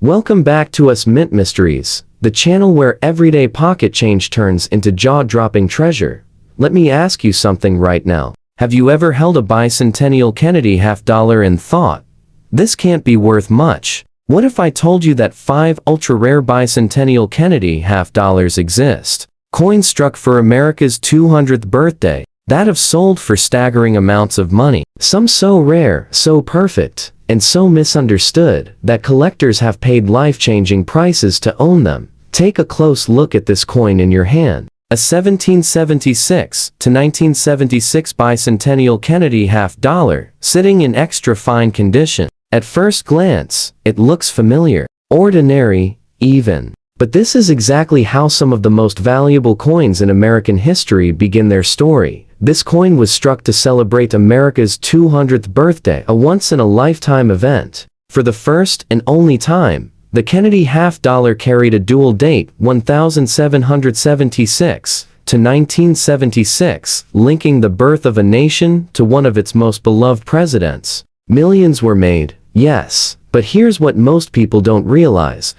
Welcome back to Us Mint Mysteries, the channel where everyday pocket change turns into jaw-dropping treasure. Let me ask you something right now. Have you ever held a Bicentennial Kennedy $50 and thought, this can't be worth much? What if I told you that 5 ultra-rare Bicentennial Kennedy $50 exist? Coins struck for America's 200th birthday, that have sold for staggering amounts of money. Some so rare, so perfect, and so misunderstood, that collectors have paid life-changing prices to own them. Take a close look at this coin in your hand. A 1776 to 1976 Bicentennial Kennedy $50, sitting in extra fine condition. At first glance, it looks familiar, ordinary, even. But this is exactly how some of the most valuable coins in American history begin their story. This coin was struck to celebrate America's 200th birthday, a once-in-a-lifetime event. For the first and only time, the Kennedy $50 carried a dual date, 1776 to 1976, linking the birth of a nation to one of its most beloved presidents. Millions were made, yes, but here's what most people don't realize.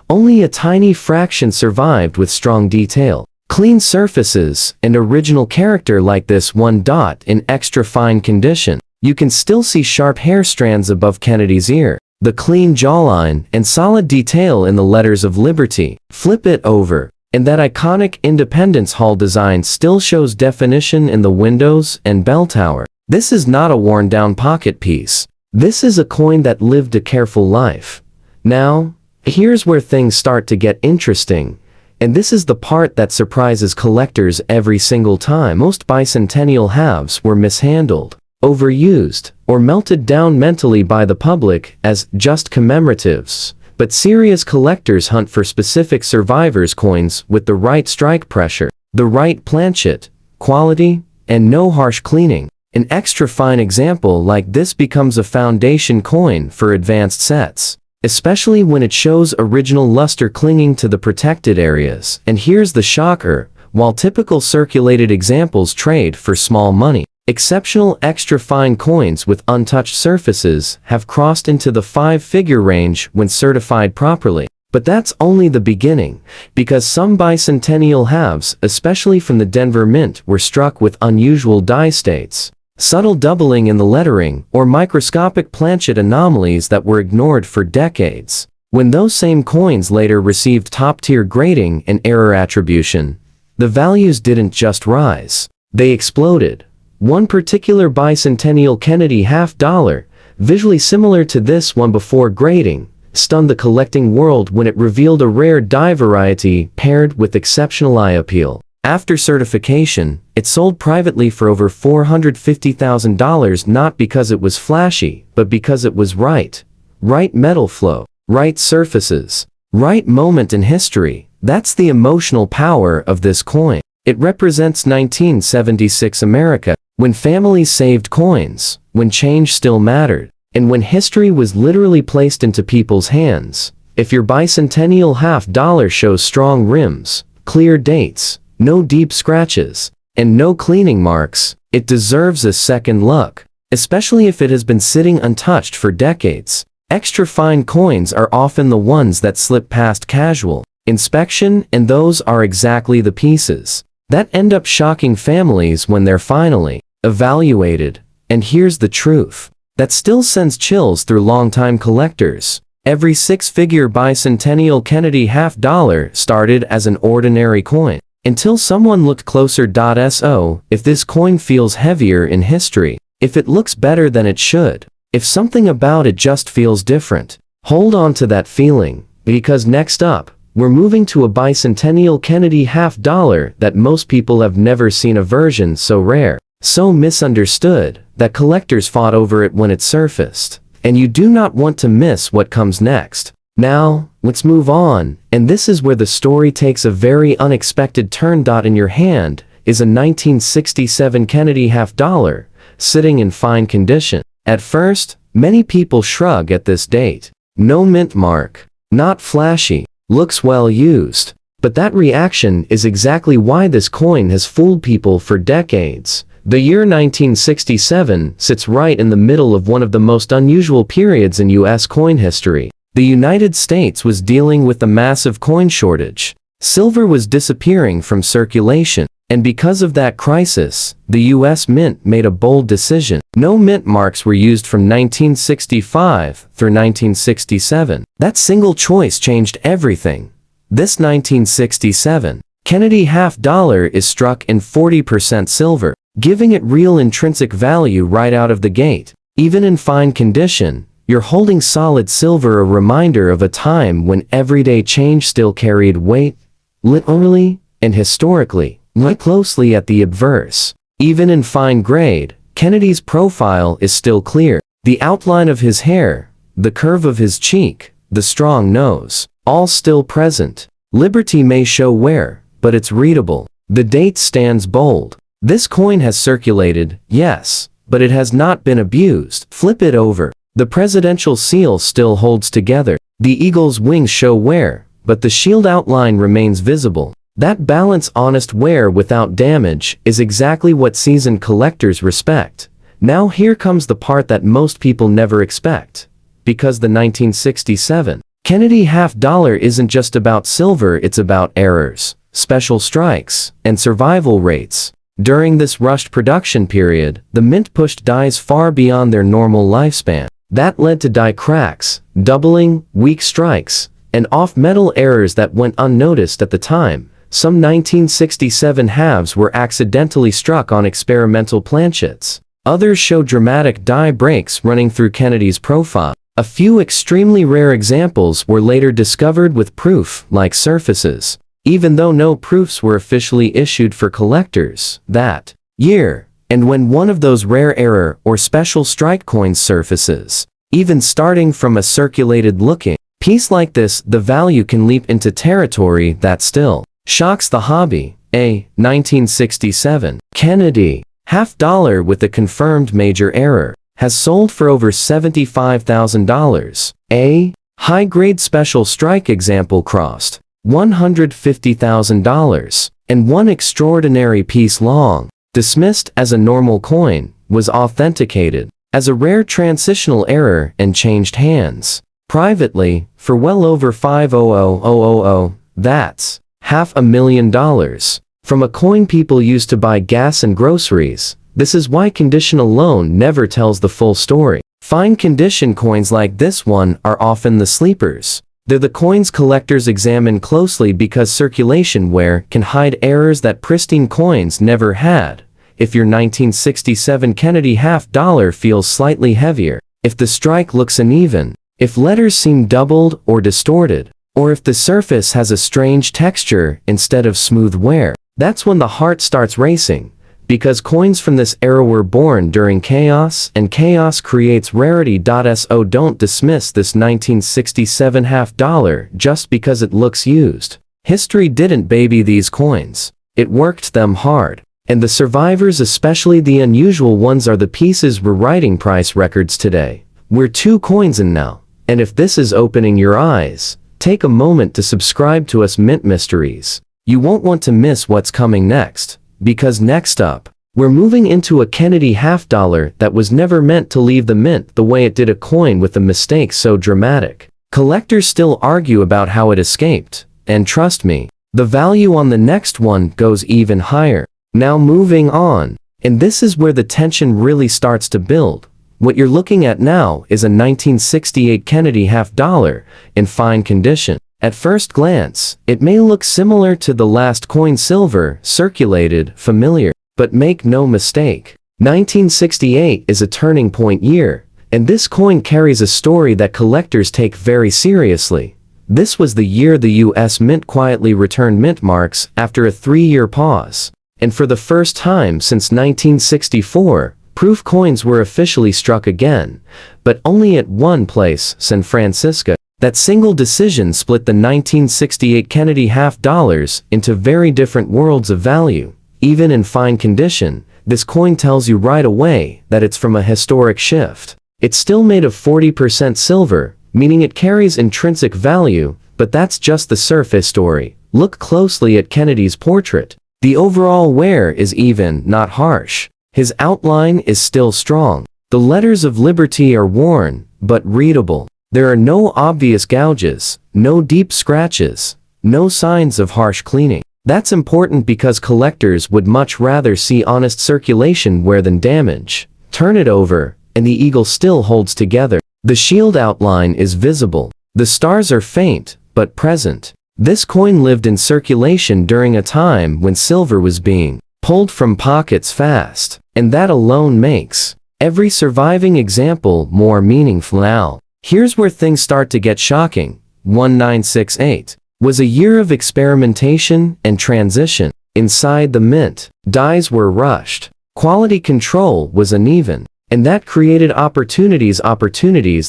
Only a tiny fraction survived with strong detail. Clean surfaces and original character like this one dot in extra fine condition. You can still see sharp hair strands above Kennedy's ear, the clean jawline, and solid detail in the letters of Liberty. Flip it over, and that iconic Independence Hall design still shows definition in the windows and bell tower. This is not a worn-down pocket piece. This is a coin that lived a careful life. Now, here's where things start to get interesting. And this is the part that surprises collectors every single time. Most bicentennial halves were mishandled, overused, or melted down mentally by the public as just commemoratives. But serious collectors hunt for specific survivors' coins with the right strike pressure, the right planchet, quality, and no harsh cleaning. An extra fine example like this becomes a foundation coin for advanced sets, especially when it shows original luster clinging to the protected areas. And here's the shocker, while typical circulated examples trade for small money, exceptional extra fine coins with untouched surfaces have crossed into the 5-figure range when certified properly. But that's only the beginning, because some bicentennial halves, especially from the Denver Mint, were struck with unusual die states, subtle doubling in the lettering, or microscopic planchet anomalies that were ignored for decades. When those same coins later received top-tier grading and error attribution, the values didn't just rise, they exploded. One particular Bicentennial Kennedy $50, visually similar to this one before grading, stunned the collecting world when it revealed a rare die variety paired with exceptional eye appeal. After certification, it sold privately for over $450,000, not because it was flashy, but because it was right. Right metal flow, right surfaces, right moment in history. That's the emotional power of this coin. It represents 1976 America, when families saved coins, when change still mattered, and when history was literally placed into people's hands. If your Bicentennial $50 shows strong rims, clear dates, no deep scratches, and no cleaning marks, it deserves a second look, especially if it has been sitting untouched for decades. Extra fine coins are often the ones that slip past casual inspection, and those are exactly the pieces that end up shocking families when they're finally evaluated. And here's the truth that still sends chills through longtime collectors. Every 6-figure Bicentennial Kennedy $50 started as an ordinary coin, until someone looked closer. So, if this coin feels heavier in history, if it looks better than it should, if something about it just feels different, hold on to that feeling, because next up, we're moving to a Bicentennial Kennedy $50 that most people have never seen a version so rare, so misunderstood, that collectors fought over it when it surfaced. And you do not want to miss what comes next. Now, let's move on, and this is where the story takes a very unexpected turn. In your hand is a 1967 Kennedy $50, sitting in fine condition. At first, many people shrug at this date. No mint mark, not flashy, looks well used. But that reaction is exactly why this coin has fooled people for decades. The year 1967 sits right in the middle of one of the most unusual periods in U.S. coin history. The United States was dealing with a massive coin shortage. Silver was disappearing from circulation, and because of that crisis, the U.S. Mint made a bold decision. No mint marks were used from 1965 through 1967. That single choice changed everything. This 1967 Kennedy half-dollar is struck in 40% silver, giving it real intrinsic value right out of the gate. Even in fine condition, you're holding solid silver, a reminder of a time when everyday change still carried weight, literally and historically. Look closely at the obverse. Even in fine grade, Kennedy's profile is still clear. The outline of his hair, the curve of his cheek, the strong nose, all still present. Liberty may show wear, but it's readable. The date stands bold. This coin has circulated, yes, but it has not been abused. Flip it over. The presidential seal still holds together. The eagle's wings show wear, but the shield outline remains visible. That balance, honest wear without damage, is exactly what seasoned collectors respect. Now here comes the part that most people never expect. Because the 1967 Kennedy half-dollar isn't just about silver, it's about errors, special strikes, and survival rates. During this rushed production period, the mint pushed dies far beyond their normal lifespan. That led to die cracks, doubling, weak strikes, and off-metal errors that went unnoticed at the time. Some 1967 halves were accidentally struck on experimental planchets. Others show dramatic die breaks running through Kennedy's profile. A few extremely rare examples were later discovered with proof-like surfaces. Even though no proofs were officially issued for collectors that year, and when one of those rare error or special strike coins surfaces, even starting from a circulated-looking piece like this, the value can leap into territory that still shocks the hobby. A 1967 Kennedy half-dollar with a confirmed major error has sold for over $75,000. A high-grade special strike example crossed $150,000, and one extraordinary piece long, dismissed as a normal coin, was authenticated as a rare transitional error and changed hands privately for well over $500,000. That's $500,000. From a coin people used to buy gas and groceries. This is why condition alone never tells the full story. Fine condition coins like this one are often the sleepers. They're the coins collectors examine closely because circulation wear can hide errors that pristine coins never had. If your 1967 Kennedy half-dollar feels slightly heavier, if the strike looks uneven, if letters seem doubled or distorted, or if the surface has a strange texture instead of smooth wear, that's when the heart starts racing. Because coins from this era were born during chaos, and chaos creates rarity. So don't dismiss this 1967 half-dollar just because it looks used. History didn't baby these coins. It worked them hard. And the survivors, especially the unusual ones, are the pieces rewriting price records today. We're 2 coins in now. And if this is opening your eyes, take a moment to subscribe to us Mint Mysteries. You won't want to miss what's coming next. Because next up, we're moving into a Kennedy half-dollar that was never meant to leave the mint the way it did, a coin with a mistake so dramatic. Collectors still argue about how it escaped, and trust me, the value on the next one goes even higher. Now moving on, and this is where the tension really starts to build. What you're looking at now is a 1968 Kennedy half-dollar in fine condition. At first glance, it may look similar to the last coin, silver, circulated, familiar. But make no mistake, 1968 is a turning point year, and this coin carries a story that collectors take very seriously. This was the year the U.S. Mint quietly returned mint marks after a 3-year pause. And for the first time since 1964, proof coins were officially struck again, but only at one place, San Francisco. That single decision split the 1968 Kennedy half-dollars into very different worlds of value. Even in fine condition, this coin tells you right away that it's from a historic shift. It's still made of 40% silver, meaning it carries intrinsic value, but that's just the surface story. Look closely at Kennedy's portrait. The overall wear is even, not harsh. His outline is still strong. The letters of liberty are worn, but readable. There are no obvious gouges, no deep scratches, no signs of harsh cleaning. That's important because collectors would much rather see honest circulation wear than damage. Turn it over, and the eagle still holds together. The shield outline is visible. The stars are faint, but present. This coin lived in circulation during a time when silver was being pulled from pockets fast, and that alone makes every surviving example more meaningful. Now, here's where things start to get shocking. 1968 was a year of experimentation and transition. Inside the mint, dies were rushed. Quality control was uneven, and that created opportunities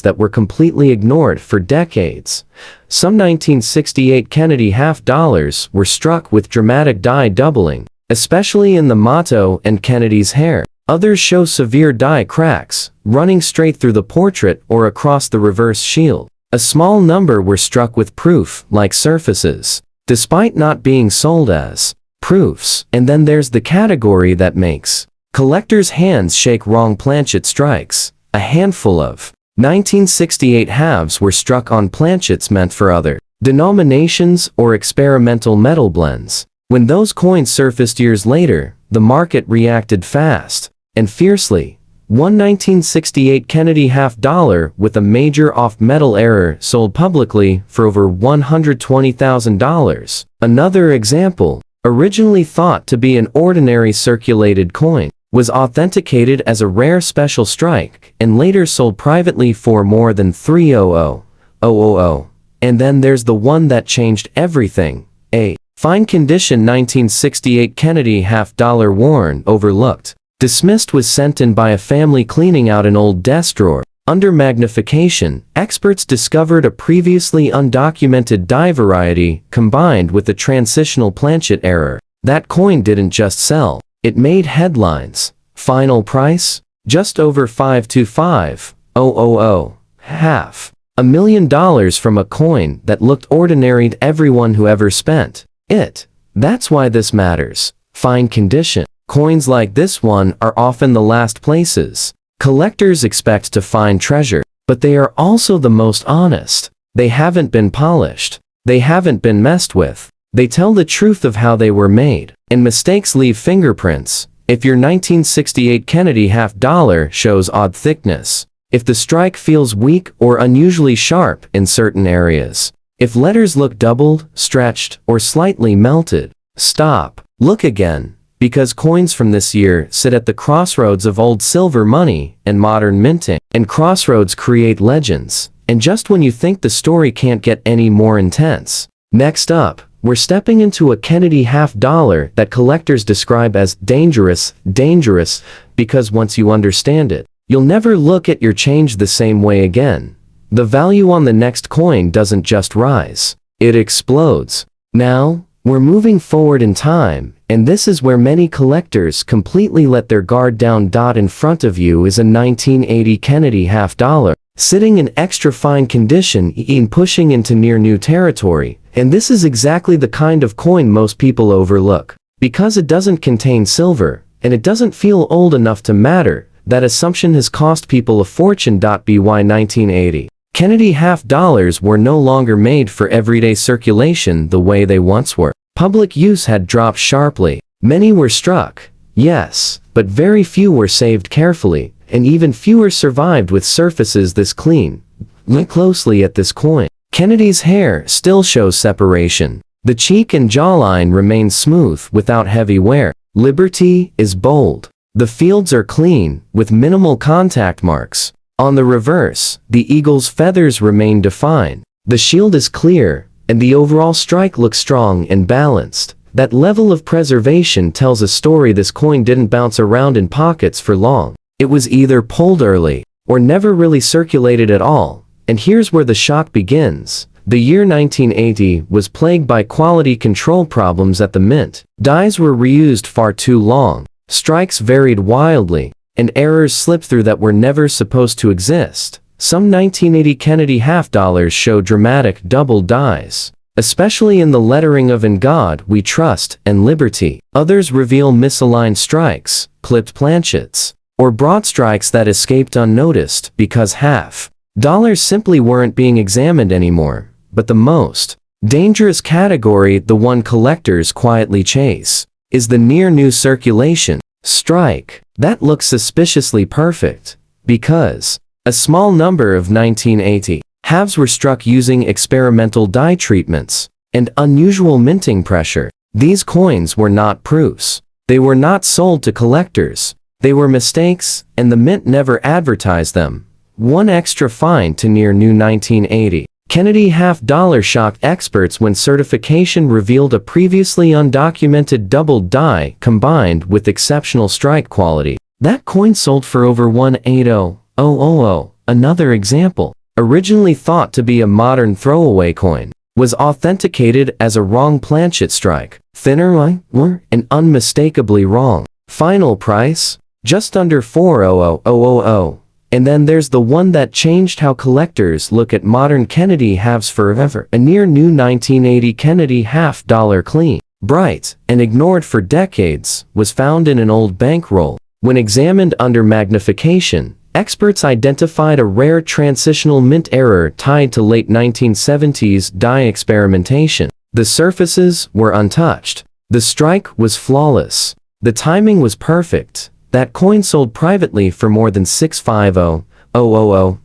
that were completely ignored for decades. Some 1968 Kennedy half-dollars were struck with dramatic die doubling, especially in the motto and Kennedy's hair. Others show severe die cracks, running straight through the portrait or across the reverse shield. A small number were struck with proof-like surfaces, despite not being sold as proofs. And then there's the category that makes collectors' hands shake: wrong planchet strikes. A handful of 1968 halves were struck on planchets meant for other denominations or experimental metal blends. When those coins surfaced years later, the market reacted fast and fiercely. One 1968 Kennedy half-dollar with a major off-metal error sold publicly for over $120,000. Another example, originally thought to be an ordinary circulated coin, was authenticated as a rare special strike and later sold privately for more than $300,000. And then there's the one that changed everything, a fine condition 1968 Kennedy half-dollar worn, overlooked, dismissed, was sent in by a family cleaning out an old desk drawer. Under magnification, experts discovered a previously undocumented die variety combined with a transitional planchet error. That coin didn't just sell, it made headlines. Final price? Just over $525,000. $500,000 from a coin that looked ordinary to everyone who ever spent it. That's why this matters. Fine condition coins like this one are often the last places collectors expect to find treasure, but they are also the most honest. They haven't been polished. They haven't been messed with. They tell the truth of how they were made, and mistakes leave fingerprints. If your 1968 Kennedy half-dollar shows odd thickness, if the strike feels weak or unusually sharp in certain areas, if letters look doubled, stretched, or slightly melted, stop. Look again. Because coins from this year sit at the crossroads of old silver money and modern minting. And crossroads create legends. And just when you think the story can't get any more intense. Next up, we're stepping into a Kennedy half-dollar that collectors describe as dangerous, because once you understand it, you'll never look at your change the same way again. The value on the next coin doesn't just rise, it explodes. Now, we're moving forward in time, and this is where many collectors completely let their guard down. In front of you is a 1980 Kennedy half-dollar, sitting in extra fine condition and pushing into near new territory. And this is exactly the kind of coin most people overlook. Because it doesn't contain silver, and it doesn't feel old enough to matter, that assumption has cost people a fortune. By 1980. Kennedy half-dollars were no longer made for everyday circulation the way they once were. Public use had dropped sharply. Many were struck, yes, but very few were saved carefully, and even fewer survived with surfaces this clean. Look closely at this coin. Kennedy's hair still shows separation. The cheek and jawline remain smooth without heavy wear. Liberty is bold. The fields are clean, with minimal contact marks. On the reverse, the eagle's feathers remain defined. The shield is clear, and the overall strike looks strong and balanced. That level of preservation tells a story. This coin didn't bounce around in pockets for long. It was either pulled early, or never really circulated at all. And here's where the shock begins. The year 1980 was plagued by quality control problems at the mint. Dies were reused far too long. Strikes varied wildly, and errors slipped through that were never supposed to exist. Some 1980 Kennedy half-dollars show dramatic double dies, especially in the lettering of "In God We Trust" and "Liberty." Others reveal misaligned strikes, clipped planchets, or broad strikes that escaped unnoticed because half Dollars simply weren't being examined anymore, but the most dangerous category, the one collectors quietly chase, is the near-new circulation strike. That looks suspiciously perfect, because a small number of 1980 halves were struck using experimental dye treatments and unusual minting pressure. These coins were not proofs. They were not sold to collectors. They were mistakes, and the mint never advertised them. One extra fine to near new 1980 Kennedy half-dollar shocked experts when certification revealed a previously undocumented doubled die combined with exceptional strike quality. That coin sold for over $180,000. Another example, originally thought to be a modern throwaway coin, was authenticated as a wrong planchet strike, thinner and unmistakably wrong. Final price? Just under $400,000. And then there's the one that changed how collectors look at modern Kennedy halves forever. A near-new 1980 Kennedy half-dollar clean, bright, and ignored for decades, was found in an old bankroll. When examined under magnification, experts identified a rare transitional mint error tied to late 1970s die experimentation. The surfaces were untouched. The strike was flawless. The timing was perfect. That coin sold privately for more than $650,000.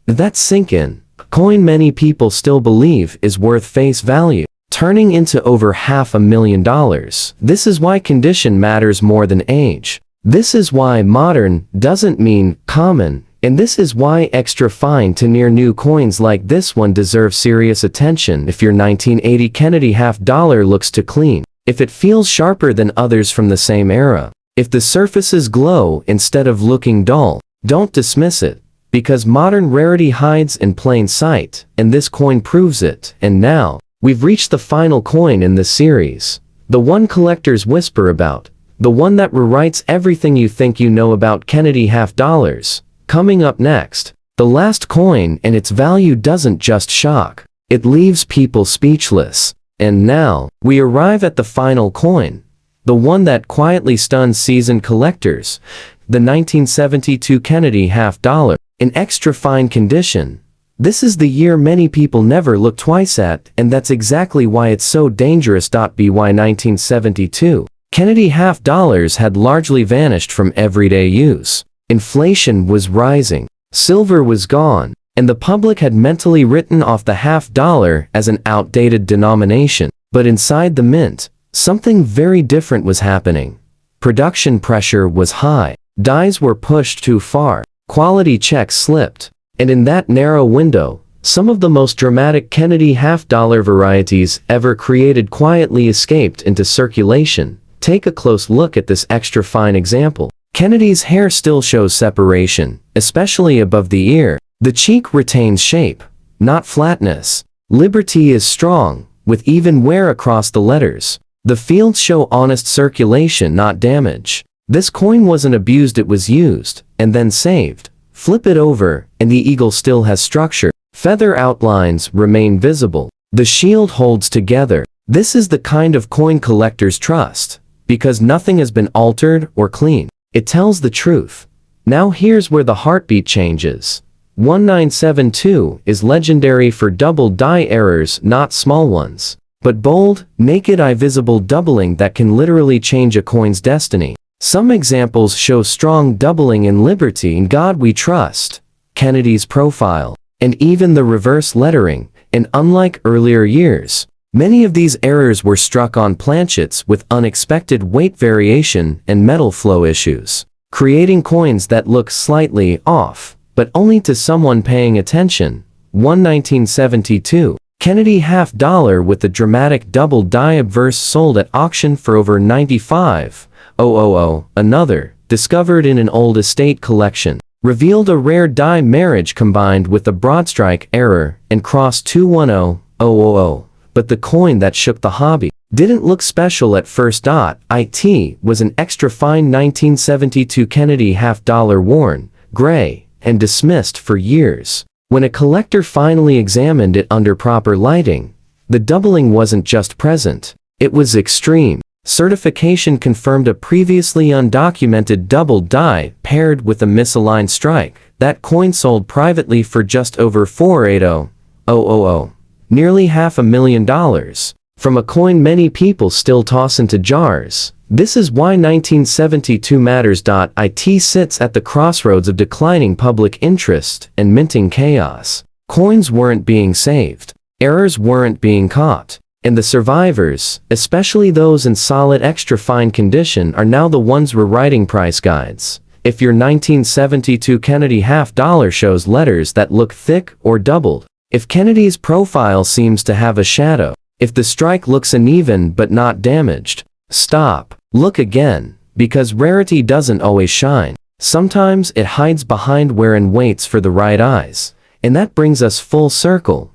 That's sink in. A coin many people still believe is worth face value, turning into over $500,000. This is why condition matters more than age. This is why modern doesn't mean common, and this is why extra fine to near new coins like this one deserve serious attention. If your 1980 Kennedy half-dollar looks too clean, if it feels sharper than others from the same era, if the surfaces glow instead of looking dull, don't dismiss it, because modern rarity hides in plain sight, and this coin proves it. And now, we've reached the final coin in this series. The one collectors whisper about. The one that rewrites everything you think you know about Kennedy half-dollars. Coming up next, the last coin, and its value doesn't just shock, it leaves people speechless. And now, we arrive at the final coin. The one that quietly stuns seasoned collectors, the 1972 Kennedy half-dollar, in extra fine condition. This is the year many people never look twice at, and that's exactly why it's so dangerous. By 1972, Kennedy half-dollars had largely vanished from everyday use. Inflation was rising, silver was gone, and the public had mentally written off the half-dollar as an outdated denomination. But inside the mint, something very different was happening. Production pressure was high. Dies were pushed too far. Quality checks slipped. And in that narrow window, some of the most dramatic Kennedy half-dollar varieties ever created quietly escaped into circulation. Take a close look at this extra fine example. Kennedy's hair still shows separation, especially above the ear. The cheek retains shape, not flatness. Liberty is strong, with even wear across the letters. The fields show honest circulation, not damage. This coin wasn't abused, it was used, and then saved. Flip it over, and the eagle still has structure. Feather outlines remain visible. The shield holds together. This is the kind of coin collectors trust, because nothing has been altered or cleaned. It tells the truth. Now here's where the heartbeat changes. 1972 is legendary for double die errors, not small ones, but bold, naked-eye visible doubling that can literally change a coin's destiny. Some examples show strong doubling in Liberty, In God We Trust, Kennedy's profile, and even the reverse lettering. And unlike earlier years, many of these errors were struck on planchets with unexpected weight variation and metal flow issues, creating coins that look slightly off, but only to someone paying attention. 1972 Kennedy half-dollar with the dramatic double die obverse sold at auction for over $95,000. Another, discovered in an old estate collection, revealed a rare die marriage combined with a broadstrike error and cross 210000. But the coin that shook the hobby didn't look special at first. It was an extra fine 1972 Kennedy half-dollar, worn, gray, and dismissed for years. When a collector finally examined it under proper lighting, the doubling wasn't just present, it was extreme. Certification confirmed a previously undocumented double die paired with a misaligned strike That coin sold privately for just over 480,000, nearly $500,000, from a coin many people still toss into jars. This is why 1972 matters. It sits at the crossroads of declining public interest and minting chaos. Coins weren't being saved. Errors weren't being caught. And the survivors, especially those in solid extra fine condition, are now the ones rewriting price guides. If your 1972 Kennedy $50 shows letters that look thick or doubled, if Kennedy's profile seems to have a shadow, if the strike looks uneven but not damaged, stop. Look again, because rarity doesn't always shine. Sometimes it hides behind wear and waits for the right eyes. And that brings us full circle.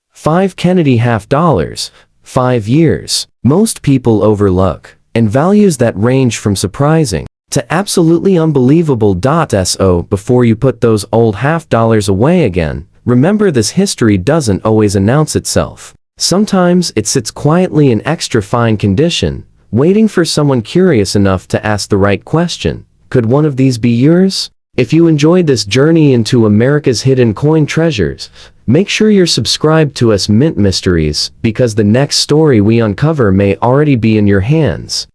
5 Kennedy $50, 5 years. Most people overlook, and values that range from surprising to absolutely unbelievable. So before you put those old $50 away again, remember this history doesn't always announce itself. Sometimes it sits quietly in extra fine condition, waiting for someone curious enough to ask the right question. Could one of these be yours? If you enjoyed this journey into America's hidden coin treasures, make sure you're subscribed to us Mint Mysteries, because the next story we uncover may already be in your hands.